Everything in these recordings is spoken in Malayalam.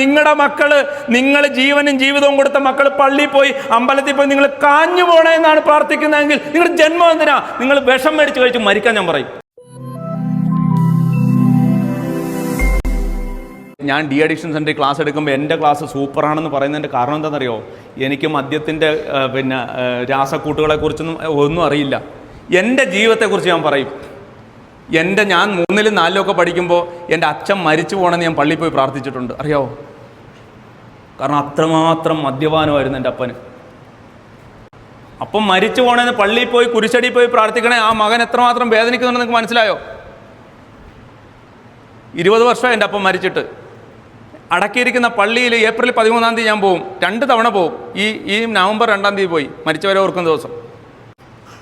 നിങ്ങളുടെ മക്കള്, നിങ്ങൾ ജീവനും ജീവിതവും കൊടുത്ത മക്കൾ പള്ളിയിൽ പോയി അമ്പലത്തിൽ പോയി നിങ്ങൾ കാഞ്ഞു പോണേ എന്നാണ് പ്രാർത്ഥിക്കുന്നതെങ്കിൽ നിങ്ങളുടെ ജന്മം എന്തിനാ? നിങ്ങൾ വിഷം മേടിച്ച് കഴിച്ച് മരിക്കാൻ ഞാൻ പറയും. ഞാൻ ഡി അഡിക്ഷൻ സെൻ്ററിൽ ക്ലാസ് എടുക്കുമ്പോൾ എൻ്റെ ക്ലാസ് സൂപ്പറാണെന്ന് പറയുന്നതിൻ്റെ കാരണം എന്താണെന്നറിയോ? എനിക്ക് മദ്യത്തിൻ്റെ രാസക്കൂട്ടുകളെക്കുറിച്ചൊന്നും ഒന്നും അറിയില്ല. എൻ്റെ ജീവിതത്തെക്കുറിച്ച് ഞാൻ പറയും. ഞാൻ 3ലും 4ലൊക്കെ പഠിക്കുമ്പോൾ എൻ്റെ അച്ഛൻ മരിച്ചു പോകണമെന്ന് ഞാൻ പള്ളിയിൽ പോയി പ്രാർത്ഥിച്ചിട്ടുണ്ട്. അറിയാവോ? കാരണം അത്രമാത്രം മദ്യപാനമായിരുന്നു എൻ്റെ അപ്പന്. അപ്പം മരിച്ചു പോകണമെന്ന് പള്ളിയിൽ പോയി കുരിശടി പോയി പ്രാർത്ഥിക്കണേ ആ മകൻ എത്രമാത്രം വേദനിക്കുന്നുണ്ടെന്ന് നിങ്ങൾക്ക് മനസ്സിലായോ? 20 വർഷം എൻ്റെ അപ്പം മരിച്ചിട്ട്. അടക്കിയിരിക്കുന്ന പള്ളിയിൽ ഏപ്രിൽ 13-ാം തീയതി ഞാൻ പോവും. 2 തവണ പോവും. ഈ നവംബർ 2-ാം തീയതി പോയി, മരിച്ചവരെ ഓർക്കുന്ന ദിവസം.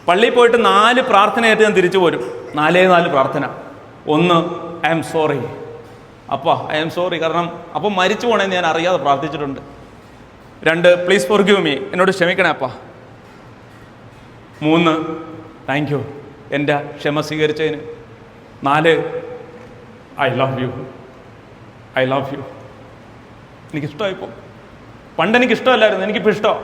പള്ളിയിൽ പോയിട്ട് 4 പ്രാർത്ഥനയായിട്ട് ഞാൻ തിരിച്ചു പോരും. 4 പ്രാർത്ഥന. 1, ഐ ആം സോറി അപ്പാ, ഐ ആം സോറി, കാരണം അപ്പം മരിച്ചു പോകണമെന്ന് ഞാൻ അറിയാതെ പ്രാർത്ഥിച്ചിട്ടുണ്ട്. 2, പ്ലീസ് ഫോർഗിവ് മീ, എന്നോട് ക്ഷമിക്കണേ അപ്പാ. 3, താങ്ക് യു എൻ്റെ ക്ഷമ സ്വീകരിച്ചതിന്. 4, I love you, I love you. എനിക്കിഷ്ടമായിപ്പോൾ. പണ്ട് എനിക്കിഷ്ടമല്ലായിരുന്നു, എനിക്കിപ്പോൾ ഇഷ്ടമാണ്.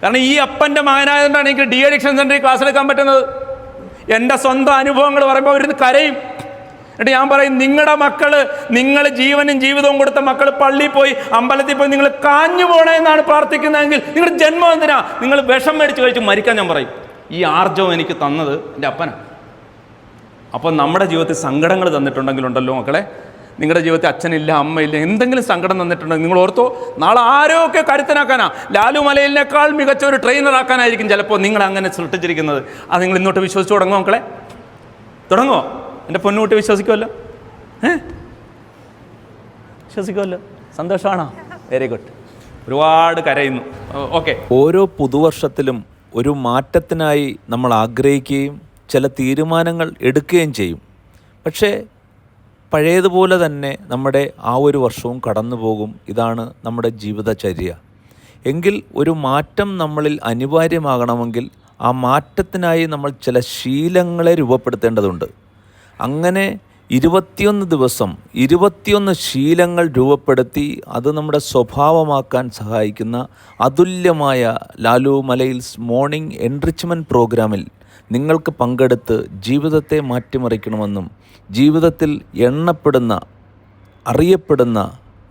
കാരണം ഈ അപ്പൻ്റെ മകനായതുകൊണ്ടാണ് എനിക്ക് ഡി അഡിക്ഷൻ സെൻ്ററിൽ ക്ലാസ് എടുക്കാൻ പറ്റുന്നത്. എൻ്റെ സ്വന്തം അനുഭവങ്ങൾ പറയുമ്പോൾ അവരിന്ന് കരയും. എന്നിട്ട് ഞാൻ പറയും, നിങ്ങളുടെ മക്കള്, നിങ്ങൾ ജീവനും ജീവിതവും കൊടുത്ത മക്കൾ പള്ളിയിൽ പോയി അമ്പലത്തിൽ പോയി നിങ്ങൾ കാഞ്ഞു പോണേ എന്നാണ് പ്രാർത്ഥിക്കുന്നതെങ്കിൽ നിങ്ങളുടെ ജന്മം എന്തിനാ? നിങ്ങൾ വിഷം മേടിച്ച് കഴിച്ച് മരിക്കാൻ ഞാൻ പറയും. ഈ ആർജവം എനിക്ക് തന്നത് എൻ്റെ അപ്പനാണ്. അപ്പോൾ നമ്മുടെ ജീവിതത്തിൽ സങ്കടങ്ങൾ തന്നിട്ടുണ്ടെങ്കിലുണ്ടല്ലോ മക്കളെ, നിങ്ങളുടെ ജീവിതത്തിൽ അച്ഛനില്ല അമ്മയില്ല, എന്തെങ്കിലും സങ്കടം തന്നിട്ടുണ്ടെങ്കിൽ നിങ്ങൾ ഓർത്തോ, നാളെ ആരോഗ്യ കരുത്തനാക്കാനാ, ലാലു മലയിലിനേക്കാൾ മികച്ച ഒരു ട്രെയിനറാക്കാനായിരിക്കും ചിലപ്പോൾ നിങ്ങൾ അങ്ങനെ സൃഷ്ടിച്ചിരിക്കുന്നത്. അത് നിങ്ങൾ ഇന്നോട്ട് വിശ്വസിച്ച് തുടങ്ങുമോ മക്കളെ? തുടങ്ങുമോ? എൻ്റെ പൊന്നുകുട്ടി വിശ്വസിക്കുമല്ലോ? വിശ്വസിക്കുമല്ലോ? സന്തോഷമാണോ? Very good. ഒരുപാട് കരയുന്നു. ഓക്കെ. ഓരോ പുതുവർഷത്തിലും ഒരു മാറ്റത്തിനായി നമ്മൾ ആഗ്രഹിക്കുകയും ചില തീരുമാനങ്ങൾ എടുക്കുകയും ചെയ്യും. പക്ഷേ പഴയതുപോലെ തന്നെ നമ്മുടെ ആ ഒരു വർഷവും കടന്നു പോകും. ഇതാണ് നമ്മുടെ ജീവിതചര്യ. എങ്കിൽ ഒരു മാറ്റം നമ്മളിൽ അനിവാര്യമാകണമെങ്കിൽ ആ മാറ്റത്തിനായി നമ്മൾ ചില ശീലങ്ങളെ രൂപപ്പെടുത്തേണ്ടതുണ്ട്. അങ്ങനെ 21 ദിവസം 21 ശീലങ്ങൾ രൂപപ്പെടുത്തി അത് നമ്മുടെ സ്വഭാവമാക്കാൻ സഹായിക്കുന്ന അതുല്യമായ ലാലു മലയിൽസ് മോർണിംഗ് എൻറിച്ച്മെൻറ്റ് പ്രോഗ്രാമിൽ നിങ്ങൾക്ക് പങ്കെടുത്ത് ജീവിതത്തെ മാറ്റിമറിക്കണമെന്നും ജീവിതത്തിൽ എണ്ണപ്പെടുന്ന, അറിയപ്പെടുന്ന,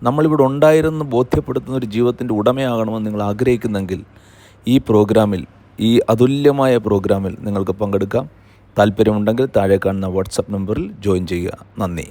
നമ്മളിവിടെ ഉണ്ടായിരുന്നു ബോധ്യപ്പെടുത്തുന്ന ഒരു ജീവിതത്തിൻ്റെ ഉടമയാകണമെന്ന് നിങ്ങൾ ആഗ്രഹിക്കുന്നെങ്കിൽ ഈ പ്രോഗ്രാമിൽ, ഈ അതുല്യമായ പ്രോഗ്രാമിൽ നിങ്ങൾക്ക് പങ്കെടുക്കാം. താല്പര്യമുണ്ടെങ്കിൽ താഴെ കാണുന്ന വാട്സപ്പ് നമ്പറിൽ ജോയിൻ ചെയ്യുക. നന്ദി.